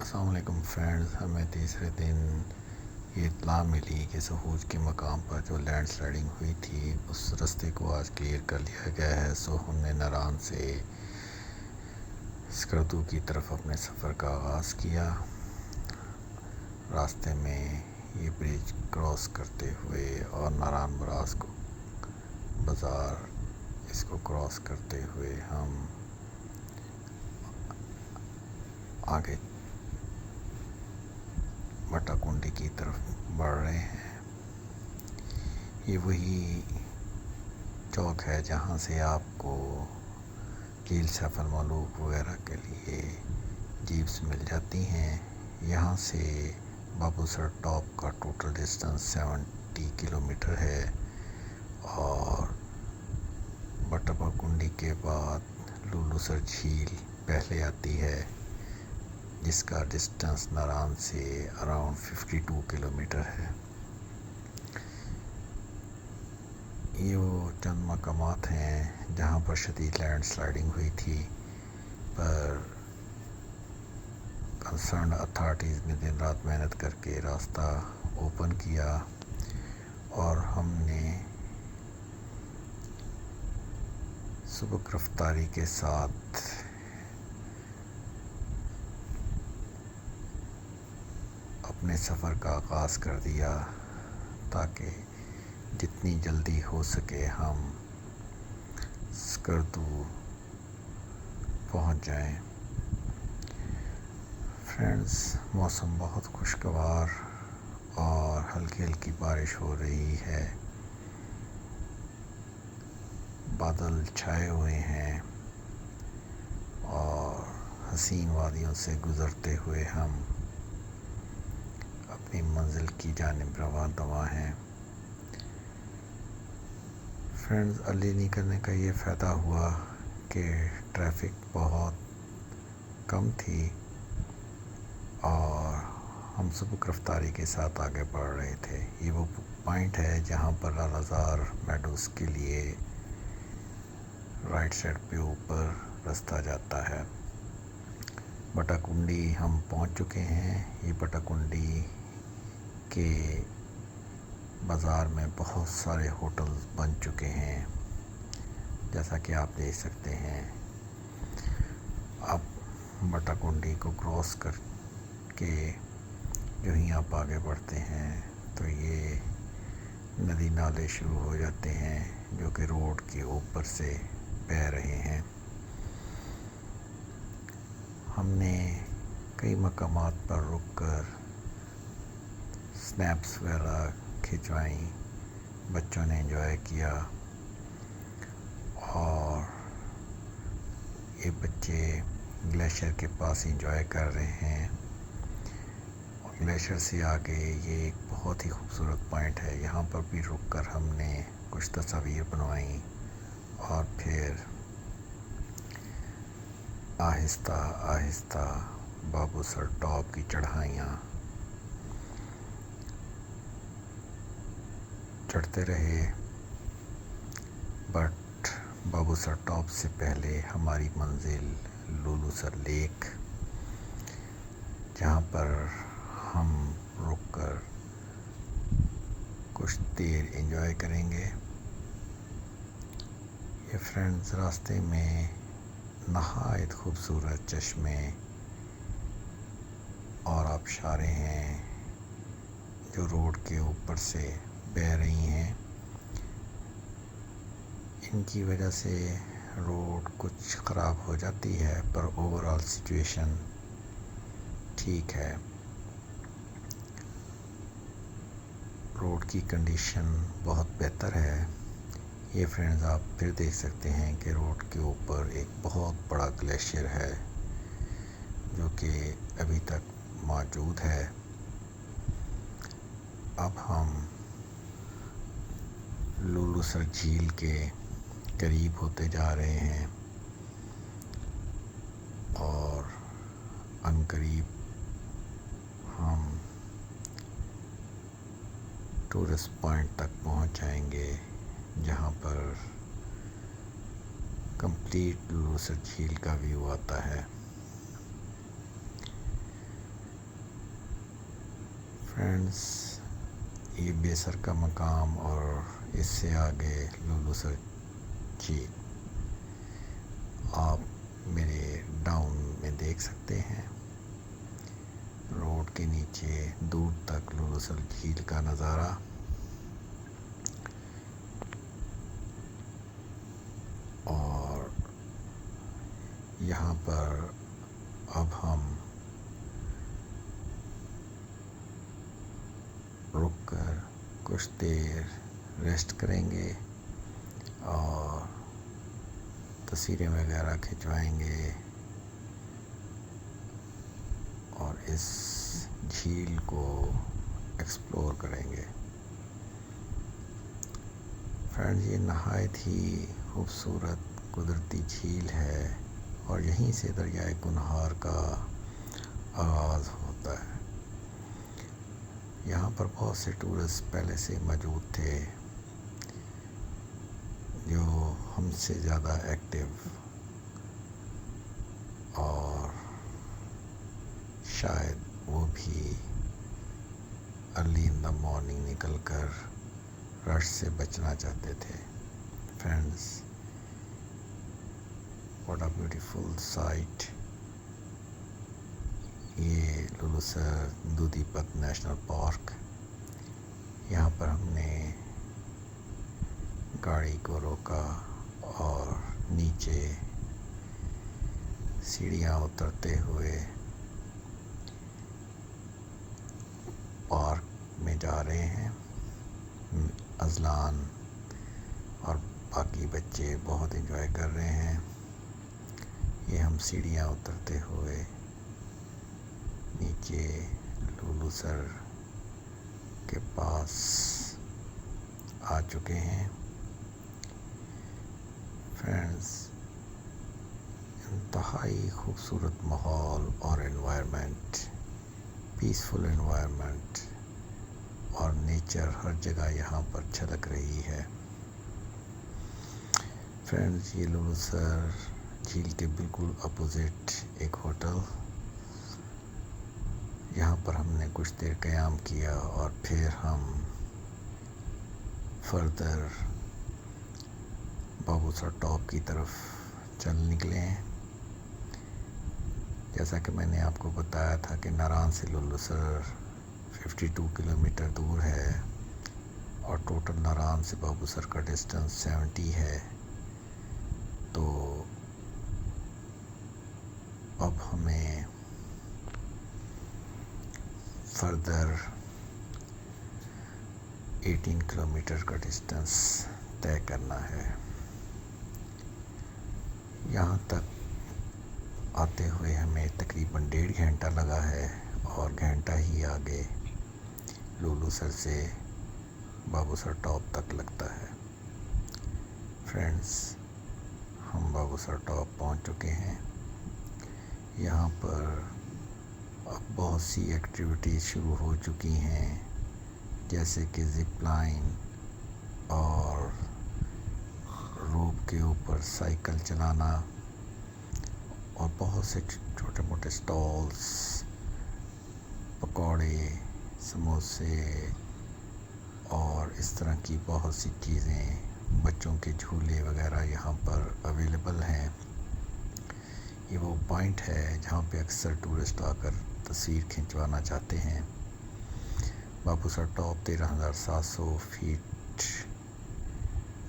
السلام علیکم فرینڈز، ہمیں تیسرے دن یہ اطلاع ملی کہ سہوج کے مقام پر جو لینڈ سلائڈنگ ہوئی تھی اس راستے کو آج کلیئر کر لیا گیا ہے۔ سو ہم نے ناران سے سکردو کی طرف اپنے سفر کا آغاز کیا۔ راستے میں یہ برج کراس کرتے ہوئے اور ناران براز کو بازار اس کو کراس کرتے ہوئے ہم آگے بٹا کنڈی کی طرف بڑھ رہے ہیں۔ یہ وہی چوک ہے جہاں سے آپ کو جھیل سیف الملوک وغیرہ کے لیے جیپس مل جاتی ہیں۔ یہاں سے بابو سر ٹاپ کا ٹوٹل ڈسٹنس 70 کلومیٹر ہے اور بٹا کنڈی کے بعد لولو سر جھیل پہلے آتی ہے جس کا ڈسٹنس ناران سے اراؤنڈ 52 کلومیٹر ہے۔ یہ وہ چند مقامات ہیں جہاں پر شدید لینڈ سلائڈنگ ہوئی تھی، پر کنسرن اتھارٹیز نے دن رات محنت کر کے راستہ اوپن کیا اور ہم نے سبک رفتاری کے ساتھ اپنے سفر کا آغاز کر دیا تاکہ جتنی جلدی ہو سکے ہم سکردو پہنچ جائیں۔ فرینڈز، موسم بہت خوشگوار اور ہلکی ہلکی بارش ہو رہی ہے، بادل چھائے ہوئے ہیں اور حسین وادیوں سے گزرتے ہوئے ہم اپنی منزل کی جانب رواں ہیں۔ فرینڈز، ارلی نکلنے کا یہ فائدہ ہوا کہ ٹریفک بہت کم تھی اور ہم سبک رفتاری کے ساتھ آگے بڑھ رہے تھے۔ یہ وہ پوائنٹ ہے جہاں پر لال آزار میڈوز کے لیے رائٹ سائڈ پہ اوپر راستہ جاتا ہے۔ بٹا کنڈی ہم پہنچ چکے ہیں۔ یہ بٹا کنڈی کے بازار میں بہت سارے ہوٹلز بن چکے ہیں جیسا کہ آپ دیکھ سکتے ہیں۔ اب بٹا کنڈی کو کراس کر کے جو ہی آپ آگے بڑھتے ہیں تو یہ ندی نالے شروع ہو جاتے ہیں جو کہ روڈ کے اوپر سے بہہ رہے ہیں۔ ہم نے کئی مقامات پر رک کر سنیپس وغیرہ کھنچوائیں، بچوں نے انجوائے کیا اور یہ بچے گلیشیئر کے پاس انجوائے کر رہے ہیں۔ گلیشیئر سے آگے یہ ایک بہت ہی خوبصورت پوائنٹ ہے، یہاں پر بھی رک کر ہم نے کچھ تصاویر بنوائیں اور پھر آہستہ آہستہ بابو سر ٹاپ کی چڑھائیاں چڑھتے رہے، بٹ بابو سر ٹاپ سے پہلے ہماری منزل لولو سر لیک، جہاں پر ہم رک کر کچھ دیر انجوائے کریں گے۔ یہ فرینڈز، راستے میں نہایت خوبصورت چشمے اور آبشاریں ہیں جو روڈ کے اوپر سے بہہ رہی ہیں۔ ان کی وجہ سے روڈ کچھ خراب ہو جاتی ہے پر اوورآل سچویشن ٹھیک ہے۔ روڈ کی کنڈیشن بہت بہتر ہے۔ یہ فرینڈز، آپ پھر دیکھ سکتے ہیں کہ روڈ کے اوپر ایک بہت بڑا گلیشیئر ہے جو کہ ابھی تک موجود ہے۔ اب ہم لولو سر جھیل کے قریب ہوتے جا رہے ہیں اور عنقریب ہم ٹورسٹ پوائنٹ تک پہنچ جائیں گے جہاں پر کمپلیٹ لولو سر جھیل کا ویو آتا ہے۔ فرینڈز، یہ بیسر کا مقام اور اس سے آگے لولو سر جھیل آپ میرے ڈاؤن میں دیکھ سکتے ہیں۔ روڈ کے نیچے دور تک لولو سر جھیل کا نظارہ، اور یہاں پر اب ہم رک کر کچھ دیر ریسٹ کریں گے اور تصویریں وغیرہ کھنچوائیں گے اور اس جھیل کو ایکسپلور کریں گے۔ فرینڈز، یہ نہایت ہی خوبصورت قدرتی جھیل ہے اور یہیں سے دریائے کنہار کا آغاز ہوتا ہے۔ یہاں پر بہت سے ٹورسٹ پہلے سے موجود تھے جو ہم سے زیادہ ایکٹیو اور شاید وہ بھی ارلی ان دا مارننگ نکل کر رش سے بچنا چاہتے تھے۔ Friends, what a beautiful sight! یہ Lulusar Dudipat national park, یہاں پر ہم نے گاڑی کو روکا اور نیچے سیڑھیاں اترتے ہوئے پارک میں جا رہے ہیں۔ اذلان اور باقی بچے بہت انجوائے کر رہے ہیں۔ یہ ہم سیڑھیاں اترتے ہوئے نیچے لولو سر کے پاس آ چکے ہیں۔ فرینڈز، انتہائی خوبصورت ماحول اور انوائرمنٹ، پیسفل انوائرمنٹ اور نیچر ہر جگہ یہاں پر چھلک رہی ہے۔ فرینڈز، یہ لولو سر جھیل کے بالکل اپوزٹ ایک ہوٹل، یہاں پر ہم نے کچھ دیر قیام کیا اور پھر ہم فردر بابو سر ٹاپ کی طرف چل نکلے ہیں۔ جیسا کہ میں نے آپ کو بتایا تھا کہ ناران سے لولو سر 52 کلومیٹر دور ہے اور ٹوٹل ناران سے بابو سر کا ڈسٹنس 70 ہے، تو اب ہمیں فردر 18 کلومیٹر کا ڈسٹنس طے کرنا ہے۔ یہاں تک آتے ہوئے ہمیں تقریباً 1.5 گھنٹہ لگا ہے اور گھنٹہ ہی آگے لولو سر سے بابو سر ٹاپ تک لگتا ہے۔ فرینڈز، ہم بابو سر ٹاپ پہنچ چکے ہیں۔ یہاں پر اب بہت سی ایکٹیویٹیز شروع ہو چکی ہیں، جیسے کہ زپ لائن اور روپ کے اوپر سائیکل چلانا، اور بہت سے چھوٹے موٹے سٹالز، پکوڑے، سموسے اور اس طرح کی بہت سی چیزیں، بچوں کے جھولے وغیرہ یہاں پر اویلیبل ہیں۔ یہ وہ پوائنٹ ہے جہاں پہ اکثر ٹورسٹ آ کر تصویر کھنچوانا چاہتے ہیں۔ بابو سر ٹاپ 13,700 فیٹ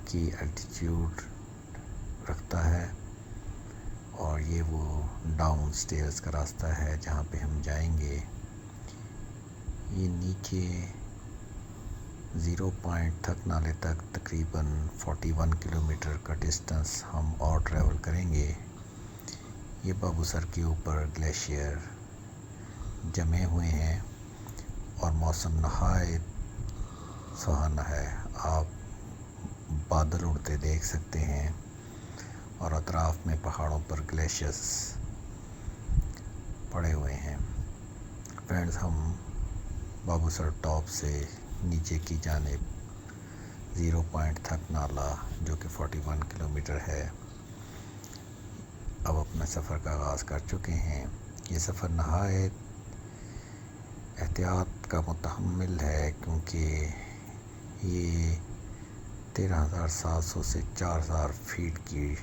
کی الٹیٹیوڈ رکھتا ہے اور یہ وہ ڈاؤن سٹیئرز کا راستہ ہے جہاں پہ ہم جائیں گے۔ یہ نیچے 0 پوائنٹ تھک نالے تک تقریباً 41 کلومیٹر کا ڈسٹنس ہم اور ٹریول کریں گے۔ یہ بابو سر کے اوپر گلیشیئر جمے ہوئے ہیں اور موسم نہایت سہانا ہے۔ آپ بادل اڑتے دیکھ سکتے ہیں اور اطراف میں پہاڑوں پر گلیشیئرز پڑے ہوئے ہیں۔ فرینڈز، ہم بابو سر ٹاپ سے نیچے کی جانب 0 پوائنٹ تھک نالا جو کہ 41 کلومیٹر ہے، اب اپنا سفر کا آغاز کر چکے ہیں۔ یہ سفر نہایت احتیاط کا متحمل ہے، کیونکہ یہ 13,700 سے 4,000 فیٹ کی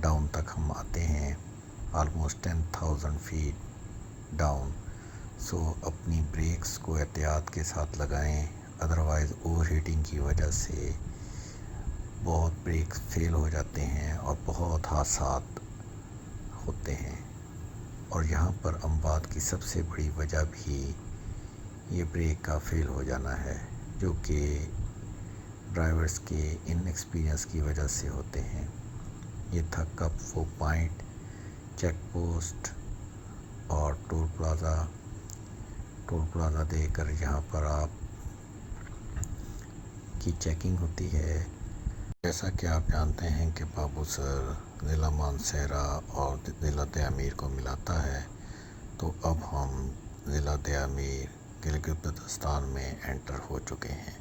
ڈاؤن تک ہم آتے ہیں، آلموسٹ 10,000 فیٹ ڈاؤن. سو اپنی بریکس کو احتیاط کے ساتھ لگائیں، ادروائز اوور ہیٹنگ کی وجہ سے بہت بریک فیل ہو جاتے ہیں اور بہت حادثات ہوتے ہیں. اور یہاں پر اموات کی سب سے بڑی وجہ بھی یہ بریک کا فیل ہو جانا ہے، جو کہ ڈرائیورز کے ان ایکسپیرئنس کی وجہ سے ہوتے ہیں. یہ تھا کپ وہ پوائنٹ، چیک پوسٹ اور ٹول پلازا دے کر یہاں پر آپ کی چیکنگ ہوتی ہے. جیسا کہ آپ جانتے ہیں کہ بابو سر ضلع مانسہرہ اور ضلع دیامیر کو ملاتا ہے، تو اب ہم ضلع دیامیر گلگت بلتستان میں انٹر ہو چکے ہیں.